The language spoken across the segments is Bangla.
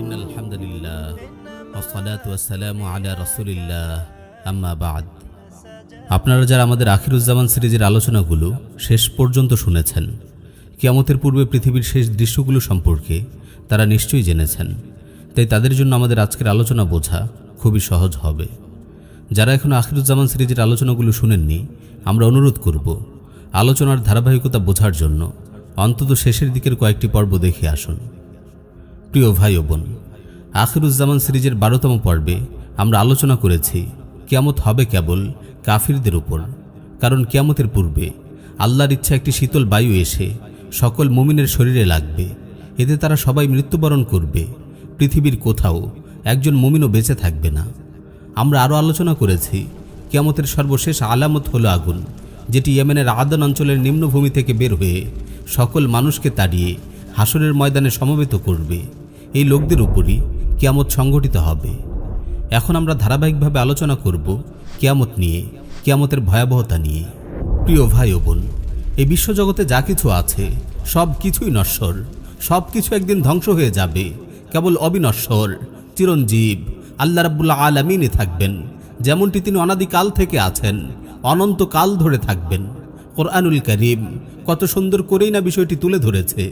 ইন্নাল হামদুলিল্লাহ ওয়াসসালাতু ওয়াসসালামু আলা রাসূলিল্লাহ আম্মা বা'দ। আপনারা যারা আমাদের আখিরুজ্জামান সিরিজের আলোচনাগুলো শেষ পর্যন্ত শুনেছেন, কিয়ামতের পূর্বে পৃথিবীর শেষ দৃশ্যগুলো সম্পর্কে তারা নিশ্চয়ই জেনেছেন। তাই তাদের জন্য আমাদের আজকের আলোচনা বোঝা খুবই সহজ হবে। যারা এখনও আখিরুজ্জামান সিরিজের আলোচনাগুলো শুনেননি, আমরা অনুরোধ করব আলোচনার ধারাবাহিকতা বোঝার জন্য অন্তত শেষের দিকের কয়েকটি পর্ব দেখে আসুন। প্রিয় ভাই ও বোন, আখিরুজ্জামান সিরিজের 12তম পর্বে আমরা আলোচনা করেছি কিয়ামত হবে কেবল কাফিরদের উপর। কারণ কিয়ামতের পূর্বে আল্লাহর ইচ্ছা একটি শীতল বায়ু এসে সকল মুমিনের শরীরে লাগবে। এতে তারা সবাই মৃত্যুবরণ করবে। পৃথিবীর কোথাও একজন মুমিনও বেঁচে থাকবে না। আমরা আরও আলোচনা করেছি কিয়ামতের সর্বশেষ আলামত হলো আগুন, যেটি ইয়েমেনের আদন অঞ্চলের নিম্নভূমি থেকে বের হয়ে সকল মানুষকে তাড়িয়ে হাসরের ময়দানে সমবেত করবে। এই লোকদের উপরই কিয়ামত সংঘটিত হবে। এখন আমরা ধারাবাহিকভাবে আলোচনা করব কিয়ামত নিয়ে, কিয়ামতের ভয়াবহতা নিয়ে। প্রিয় ভাই ও বোন, এই বিশ্বজগতে যা কিছু আছে সব কিছুই নশ্বর, সব কিছু একদিন ধ্বংস হয়ে যাবে। কেবল অবিনশ্বর চিরঞ্জীব আল্লাহ রাব্বুল আলামিনই থাকবেন, যেমনটি তিনি অনাদিকাল থেকে আছেন, অনন্তকাল ধরে থাকবেন। কোরআনুল কারীম কত সুন্দর করেই না বিষয়টি তুলে ধরেছে।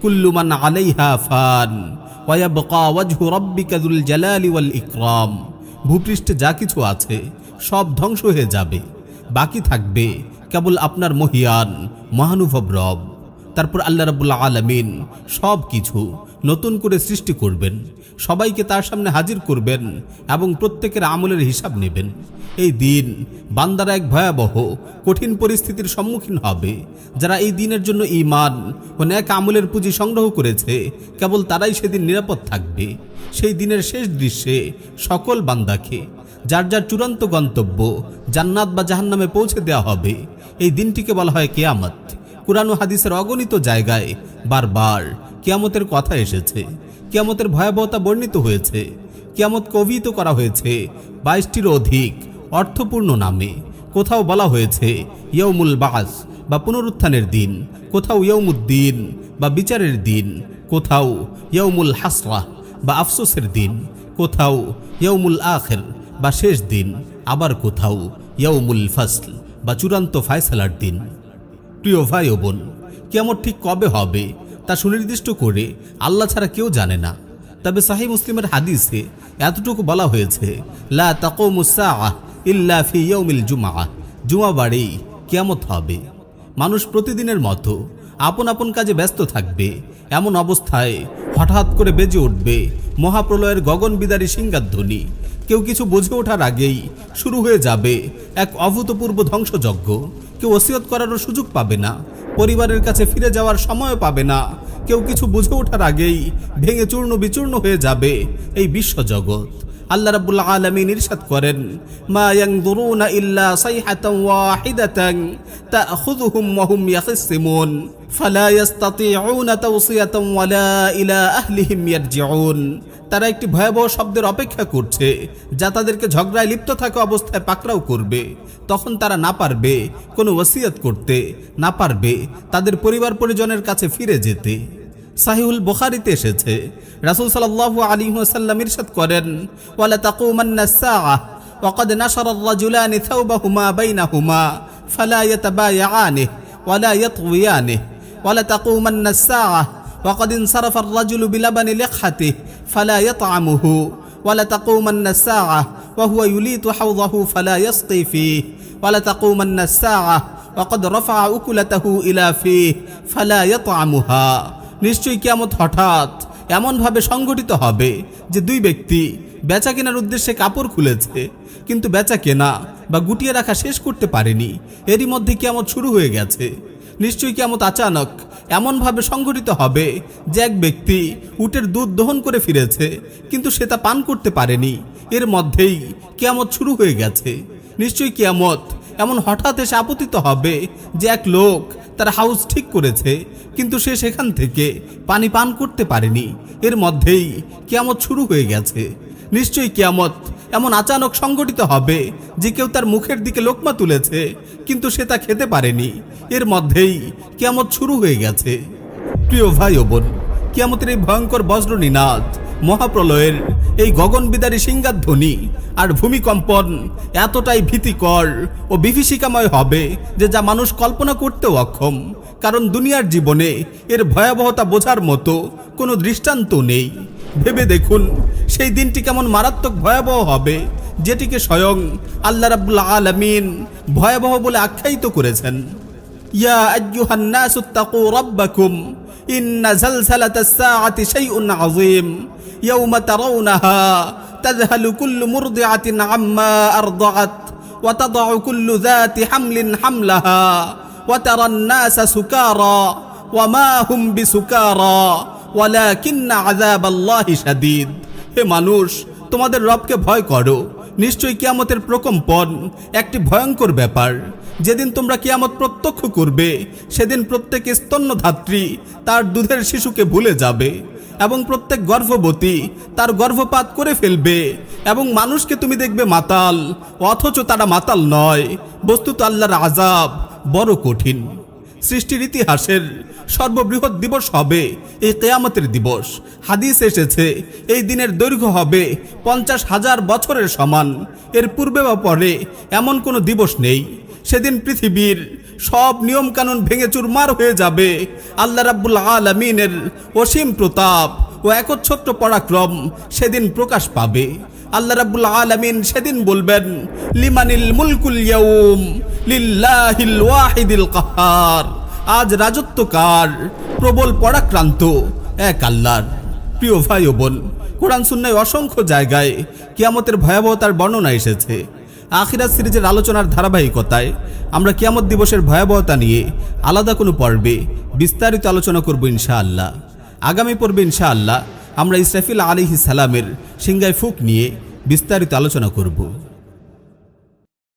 কুল্লু মান আলাইহা ফান ওয়া ইয়াবকা ওয়াজহু রাব্বিকা যুল জালালি ওয়াল ইকরাম। ভূপৃষ্ঠে যা কিছু আছে সব ধ্বংস হয়ে যাবে, বাকি থাকবে কেবল আপনার মহিয়ান মহানুভব রব। তারপর আল্লাহ রাব্বুল আলামিন সব কিছু নতুন করে সৃষ্টি করবেন, সবাইকে তার সামনে হাজির করবেন এবং প্রত্যেকের আমলের হিসাব নেবেন। এই দিন বান্দারা এক ভয়াবহ কঠিন পরিস্থিতির সম্মুখীন হবে। যারা এই দিনের জন্য ঈমান ও নেক আমলের পুঁজি সংগ্রহ করেছে, কেবল তারাই সেদিন নিরাপদ থাকবে। সেই দিনের শেষ দৃশ্যে সকল বান্দাকে যার যার চূড়ান্ত গন্তব্য জান্নাত বা জাহান্নামে পৌঁছে দেওয়া হবে। এই দিনটিকে বলা হয় কিয়ামত। কুরআন ও হাদিসের অগণিত জায়গায় বারবার কিয়ামতের কথা এসেছে। কিয়ামতের ভয়াবহতা বর্ণিত হয়েছে। কিয়ামতকে অভিহিত করা হয়েছে 22টিরও অধিক অর্থপূর্ণ নামে। কোথাও বলা হয়েছে ইয়াউমুল বাস বা পুনরুত্থানের দিন, কোথাও ইয়াউমুদ্দিন বা বিচারের দিন, কোথাও ইয়াউমুল হাসরাহ বা আফসোসের দিন, কোথাও ইয়াউমুল আখির বা শেষ দিন, আবার কোথাও ইয়াউমুল ফাসল বা চূড়ান্ত ফায়সালার দিন। প্রিয় ভাই ও বোন, কিয়ামত ঠিক কবে হবে তা সুনির্দিষ্ট করে আল্লাহ ছাড়া কেউ জানে না। তবে সহিহ মুসলিমের হাদিসে এতটুকু বলা হয়েছে, লা তাকুমুস সাআহ ইল্লা ফি ইয়াউমিল জুমআহ। জুমাবারেই কিয়ামত হবে। মানুষ প্রতিদিনের মতো আপন আপন কাজে ব্যস্ত থাকবে। এমন অবস্থায় হঠাৎ করে বেজে উঠবে মহাপ্রলয়ের গগনবিদারী সিংহাধ্বনি। কেউ কিছু বুঝে ওঠার আগেই শুরু হয়ে যাবে এক অভূতপূর্ব ধ্বংসযজ্ঞ। কেউ ওসিয়ত করারও সুযোগ পাবে না, পরিবারের কাছে ফিরে যাওয়ার সময়ও পাবে না। কেউ কিছু বুঝে ওঠার আগেই ভেঙে চূর্ণ বিচূর্ণ হয়ে যাবে এই বিশ্বজগৎ। আল্লাহ রাব্বুল আলামিন ইরশাদ করেন, মা ইয়ানজুরুনা ইল্লা সাইহাতান ওয়াহিদাতান তাখুযুহুম ওয়া হুম ইয়াখসিমুন ফালা ইস্তাতিউনা তাওসিয়াতান ওয়ালা ইলা আহলিহিম ইয়ারজিউন। তারা একটি ভয়াবহ শব্দের অপেক্ষা করছে, যা তাদেরকে ঝগড়ায় লিপ্ত থাকা অবস্থায় পাকড়াও করবে। তখন তারা না পারবে কোনো ওসিয়ত করতে, না পারবে তাদের পরিবার পরিজনের কাছে ফিরে যেতে। সাহিহুল বুখারীতে এসেছে, রাসূল সাল্লাল্লাহু আলাইহি ওয়াসাল্লাম ইরশাদ করেন, ওয়ালা তাকুমান্নাস সাআহ ওয়া ক্বাদ নাশারা আর-রাজুলানি থাওবাহুমা বাইনাহুমা ফালা ইয়াতাবায়ানিহি ওয়ালা ইয়াতওয়ানিহি ওয়ালা তাকুমান্নাস সাআহ ওয়া ক্বাদ ইনসারাফা আর-রাজুলু বিলাবানি লিহহাতিহি ফালা ইয়াতআমুহু ওয়ালা তাকুমান্নাস সাআহ ওয়া হুয়া ইউলিতু হাওদাহু ফালা ইয়াসকি ফিহি ওয়ালা তাকুমান্নাস সাআহ ওয়া ক্বাদ রাফআ উকুলাতাহু ইলা ফিহি ফালা ইয়াতআমুহা। নিশ্চয়ই কিয়ামত হঠাৎ এমনভাবে সংঘটিত হবে যে দুই ব্যক্তি বেচা কেনার উদ্দেশ্যে কাপড় খুলেছে, কিন্তু বেচা কেনা বা গুটিয়ে রাখা শেষ করতে পারেনি। এরই মধ্যে কিয়ামত শুরু হয়ে গেছে। নিশ্চয়ই কিয়ামত আচানক এমনভাবে সংঘটিত হবে যে এক ব্যক্তি উটের দুধ দহন করে ফিরেছে, কিন্তু সে তা পান করতে পারেনি। এর মধ্যেই কিয়ামত শুরু হয়ে গেছে। নিশ্চয়ই কিয়ামত এমন হঠাৎ এসে আপতিত হবে যে এক লোক তার হাউস ঠিক করেছে, কিন্তু সে সেখান থেকে পানি পান করতে পারেনি। এর মধ্যেই কিয়ামত শুরু হয়ে গেছে। নিশ্চয়ই কিয়ামত এমন আচানক সংঘটিত হবে যে কেউ তার মুখের দিকে লোকমা তুলেছে, কিন্তু সে তা খেতে পারেনি। এর মধ্যেই কিয়ামত শুরু হয়ে গেছে। প্রিয় ভাই ও বোন, কিয়ামতের এই ভয়ঙ্কর বজ্রনিনাদ, মহাপ্রলয়ের এই গগনবিদারী সিংহাধ্বনি আর ভূমিকম্পন এতটাই ভীতিকর ও বিভীষিকাময় হবে যে যা মানুষ কল্পনা করতেও অক্ষম। কারণ দুনিয়ার জীবনে এর ভয়াবহতা বোঝার মতো কোনো দৃষ্টান্ত নেই। ভেবে দেখুন সেই দিনটি কেমন মারাত্মক ভয়াবহ হবে, যেটিকে স্বয়ং আল্লাহ রাব্বুল আলামিন ভয়াবহ বলে আখ্যায়িত করেছেন। ইয়া আইয়ুহান নাসু তাকু রাব্বাকুম ইন্না জালজালাতাস সাআতি শাইউন আযীম ইয়াওমা তারাউনাহা তাযহালু কুল্লু মুরদিআতিন আম্মা আরদাআত ওয়া তাদউ কুল্লু যাতি হামলিন হামলাহা ওয়া তারান নাসা সুকারা ওয়া মা হুম বিসুকারা ওয়ালাকিন্না আযাবাল্লাহি শাদীদ। হে মানুষ, তোমাদের রবকে ভয় করো। নিশ্চয়ই কিয়ামতের প্রকম্পন একটি ভয়ঙ্কর ব্যাপার। যেদিন তোমরা কিয়ামত প্রত্যক্ষ করবে, সেদিন প্রত্যেক স্তন্যধাত্রী তার দুধের শিশুকে ভুলে যাবে এবং প্রত্যেক গর্ভবতী তার গর্ভপাত করে ফেলবে এবং মানুষকে তুমি দেখবে মাতাল, অথচ তারা মাতাল নয়। বস্তুত আল্লাহর আযাব বড় কঠিন। সৃষ্টির ইতিহাসের সর্ববৃহৎ দিবস হবে এই কিয়ামতের দিবস। হাদিস এসেছে এই দিনের দৈর্ঘ্য হবে 50,000 বছরের সমান। এর পূর্বে বা পরে এমন কোনো দিবস নেই। সেদিন পৃথিবীর সব নিয়মকানুন ভেঙে চুরমার হয়ে যাবে। আল্লাহ রাব্বুল আলামিনের অসীম প্রতাপ ও একচ্ছত্র পরাক্রম সেদিন প্রকাশ পাবে। আল্লাহ রাব্বুল আলামিন সেদিন বলবেন, লিমানিল মুলকুল ইয়াউম লিল্লাহিল ওয়াহিদিল কাহ্হার। আজ রাজত্ব কার? প্রবল পরাক্রান্ত এক আল্লাহর। প্রিয় ভাই ও বোন, কোরআন সুন্নাহয় অসংখ্য জায়গায় কিয়ামতের ভয়াবহতার বর্ণনা এসেছে। আখিরাত সিরিজের আলোচনার ধারাবাহিকতায় আমরা কিয়ামত দিবসের ভয়াবহতা নিয়ে আলাদা কোনো পর্বে বিস্তারিত আলোচনা করব ইনশাআল্লাহ। আগামী পর্বে ইনশাআল্লাহ আমরা ইসরাফিল আলাইহিস সালামের সিংহায় ফুঁক নিয়ে বিস্তারিত আলোচনা করব।